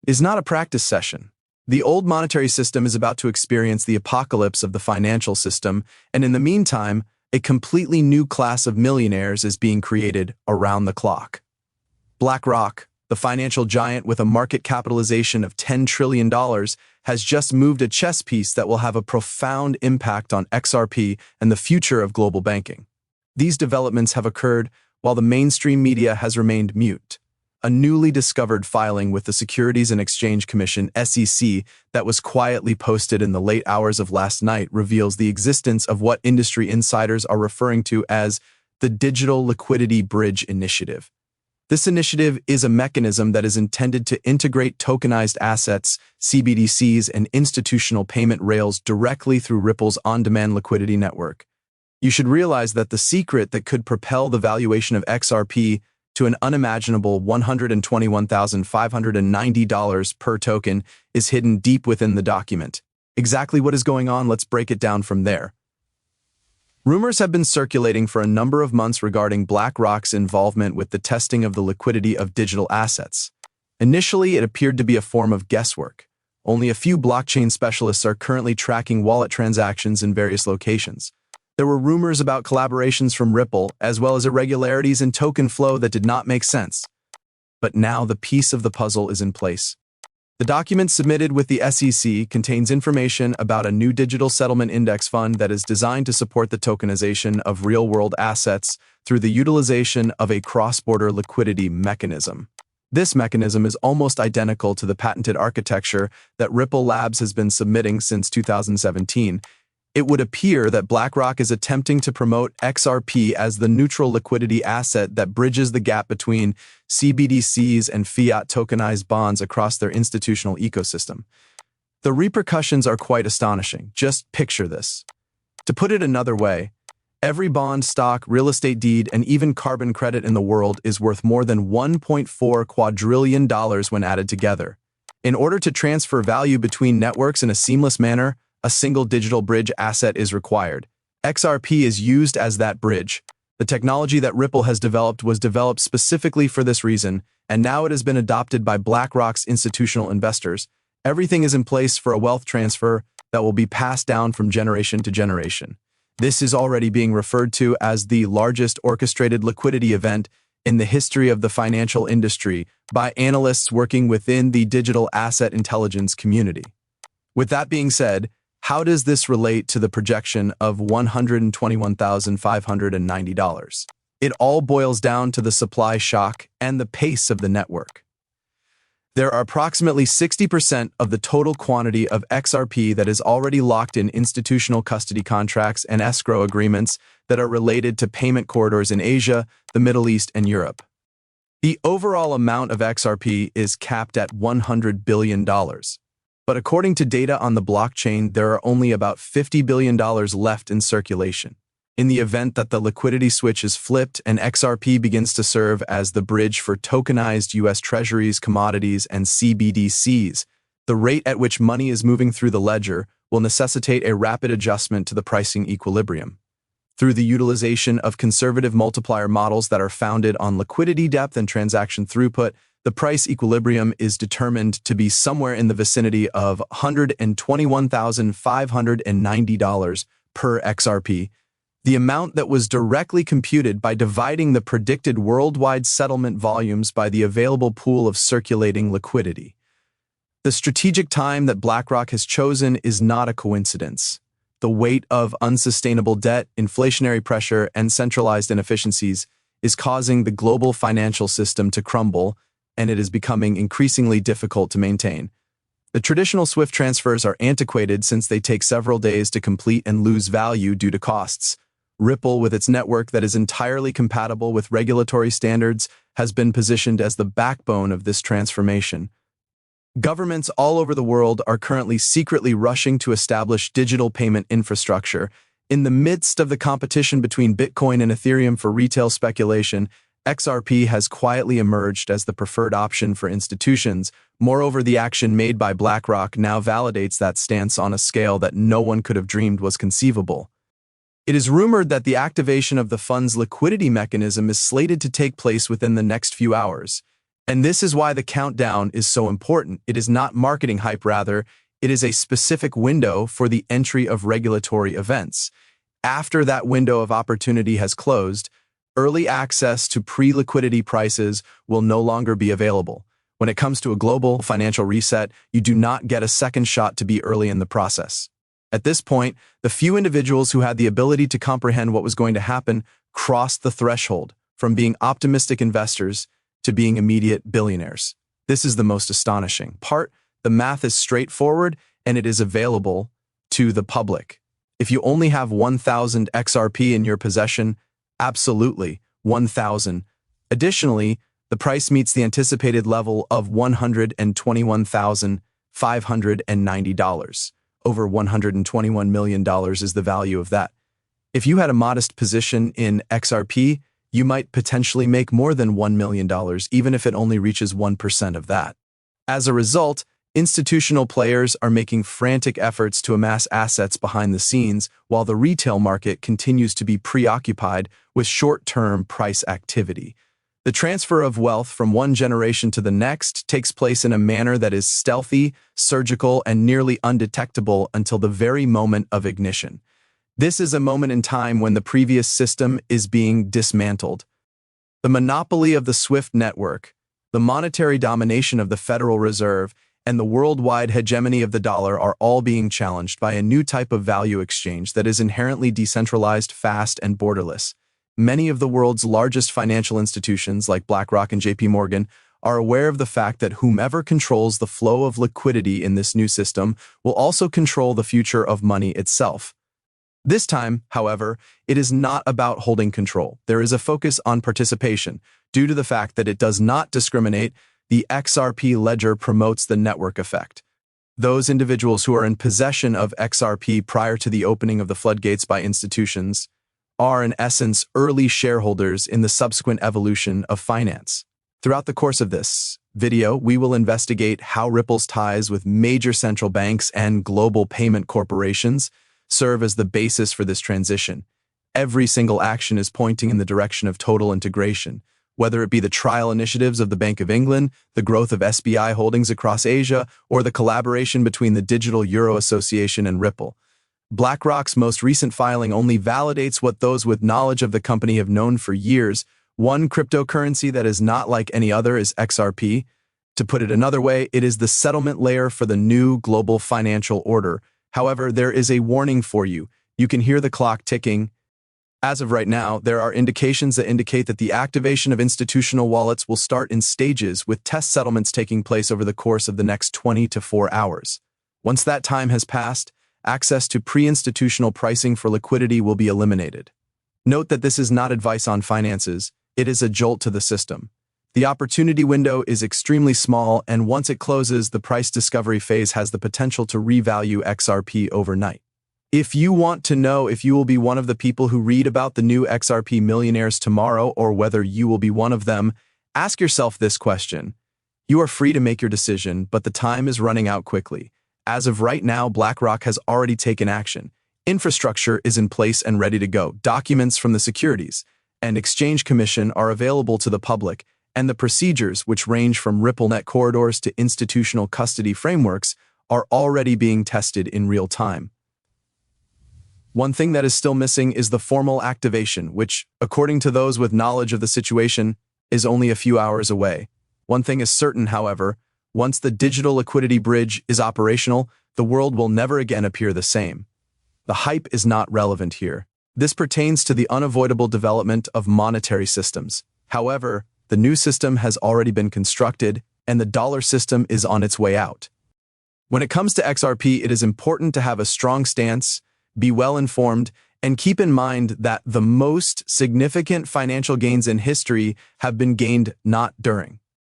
is not a practice session. The old monetary system is about to experience the apocalypse of the financial system, and in the meantime, a completely new class of millionaires is being created around the clock. BlackRock, the financial giant with a market capitalization of $10 trillion, has just moved a chess piece that will have a profound impact on XRP and the future of global banking. These developments have occurred while the mainstream media has remained mute. A newly discovered filing with the Securities and Exchange Commission (SEC) that was quietly posted in the late hours of last night reveals the existence of what industry insiders are referring to as the Digital Liquidity Bridge Initiative. This initiative is a mechanism that is intended to integrate tokenized assets, CBDCs, and institutional payment rails directly through Ripple's on-demand liquidity network. You should realize that the secret that could propel the valuation of XRP to an unimaginable $121,590 per token is hidden deep within the document. Exactly what is going on? Let's break it down from there. Rumors have been circulating for a number of months regarding BlackRock's involvement with the testing of the liquidity of digital assets. Initially, it appeared to be a form of guesswork. Only a few blockchain specialists are currently tracking wallet transactions in various locations. There were rumors about collaborations from Ripple, as well as irregularities in token flow that did not make sense. But now the piece of the puzzle is in place. The document submitted with the SEC contains information about a new digital settlement index fund that is designed to support the tokenization of real-world assets through the utilization of a cross-border liquidity mechanism. This mechanism is almost identical to the patented architecture that Ripple Labs has been submitting since 2017. It would appear that BlackRock is attempting to promote XRP as the neutral liquidity asset that bridges the gap between CBDCs and fiat tokenized bonds across their institutional ecosystem. The repercussions are quite astonishing. Just picture this. To put it another way, every bond, stock, real estate deed, and even carbon credit in the world is worth more than $1.4 quadrillion when added together. In order to transfer value between networks in a seamless manner, a single digital bridge asset is required. XRP is used as that bridge. The technology that Ripple has developed was developed specifically for this reason, and now it has been adopted by BlackRock's institutional investors. Everything is in place for a wealth transfer that will be passed down from generation to generation. This is already being referred to as the largest orchestrated liquidity event in the history of the financial industry by analysts working within the digital asset intelligence community. With that being said, how does this relate to the projection of $121,590? It all boils down to the supply shock and the pace of the network. There are approximately 60% of the total quantity of XRP that is already locked in institutional custody contracts and escrow agreements that are related to payment corridors in Asia, the Middle East, and Europe. The overall amount of XRP is capped at $100 billion. But according to data on the blockchain, there are only about $50 billion left in circulation. In the event that the liquidity switch is flipped and XRP begins to serve as the bridge for tokenized U.S. Treasuries, commodities, and CBDCs, the rate at which money is moving through the ledger will necessitate a rapid adjustment to the pricing equilibrium. Through the utilization of conservative multiplier models that are founded on liquidity depth and transaction throughput, the price equilibrium is determined to be somewhere in the vicinity of $121,590 per XRP, the amount that was directly computed by dividing the predicted worldwide settlement volumes by the available pool of circulating liquidity. The strategic time that BlackRock has chosen is not a coincidence. The weight of unsustainable debt, inflationary pressure, and centralized inefficiencies is causing the global financial system to crumble, and it is becoming increasingly difficult to maintain. The traditional SWIFT transfers are antiquated since they take several days to complete and lose value due to costs. Ripple, with its network that is entirely compatible with regulatory standards, has been positioned as the backbone of this transformation. Governments all over the world are currently secretly rushing to establish digital payment infrastructure. In the midst of the competition between Bitcoin and Ethereum for retail speculation, XRP has quietly emerged as the preferred option for institutions. Moreover, the action made by BlackRock now validates that stance on a scale that no one could have dreamed was conceivable. It is rumored that the activation of the fund's liquidity mechanism is slated to take place within the next few hours. And this is why the countdown is so important. It is not marketing hype, rather, it is a specific window for the entry of regulatory events. After that window of opportunity has closed, early access to pre-liquidity prices will no longer be available. When it comes to a global financial reset, you do not get a second shot to be early in the process. At this point, the few individuals who had the ability to comprehend what was going to happen crossed the threshold from being optimistic investors to being immediate billionaires. This is the most astonishing part. The math is straightforward and it is available to the public. If you only have 1,000 XRP in your possession, absolutely 1,000. Additionally, the price meets the anticipated level of $121,590. Over $121 million is the value of that. If you had a modest position in XRP, you might potentially make more than $1 million, even if it only reaches 1% of that. As a result, institutional players are making frantic efforts to amass assets behind the scenes, while the retail market continues to be preoccupied with short-term price activity. The transfer of wealth from one generation to the next takes place in a manner that is stealthy, surgical, and nearly undetectable until the very moment of ignition. This is a moment in time when the previous system is being dismantled. The monopoly of the SWIFT network, the monetary domination of the Federal Reserve, and the worldwide hegemony of the dollar are all being challenged by a new type of value exchange that is inherently decentralized, fast, and borderless. Many of the world's largest financial institutions, like BlackRock and JP Morgan, are aware of the fact that whomever controls the flow of liquidity in this new system will also control the future of money itself. This time, however, it is not about holding control. There is a focus on participation. Due to the fact that it does not discriminate, the XRP ledger promotes the network effect. Those individuals who are in possession of XRP prior to the opening of the floodgates by institutions are, in essence, early shareholders in the subsequent evolution of finance. Throughout the course of this video, we will investigate how Ripple's ties with major central banks and global payment corporations serve as the basis for this transition. Every single action is pointing in the direction of total integration, whether it be the trial initiatives of the Bank of England, the growth of SBI holdings across Asia, or the collaboration between the Digital Euro Association and Ripple. BlackRock's most recent filing only validates what those with knowledge of the company have known for years. One cryptocurrency that is not like any other is XRP. To put it another way, it is the settlement layer for the new global financial order. However, there is a warning for you. You can hear the clock ticking. As of right now, there are indications that indicate that the activation of institutional wallets will start in stages, with test settlements taking place over the course of the next 24 hours. Once that time has passed, access to pre-institutional pricing for liquidity will be eliminated. Note that this is not advice on finances, it is a jolt to the system. The opportunity window is extremely small, and once it closes, the price discovery phase has the potential to revalue XRP overnight. If you want to know if you will be one of the people who read about the new XRP millionaires tomorrow, or whether you will be one of them, ask yourself this question. You are free to make your decision, but the time is running out quickly. As of right now, BlackRock has already taken action. Infrastructure is in place and ready to go. Documents from the Securities and Exchange Commission are available to the public, and the procedures, which range from RippleNet corridors to institutional custody frameworks, are already being tested in real time. One thing that is still missing is the formal activation, which, according to those with knowledge of the situation, is only a few hours away. One thing is certain, however: once the digital liquidity bridge is operational, the world will never again appear the same. The hype is not relevant here. This pertains to the unavoidable development of monetary systems. However, the new system has already been constructed, and the dollar system is on its way out. When it comes to XRP, it is important to have a strong stance, be well informed, and keep in mind that the most significant financial gains in history have been gained not during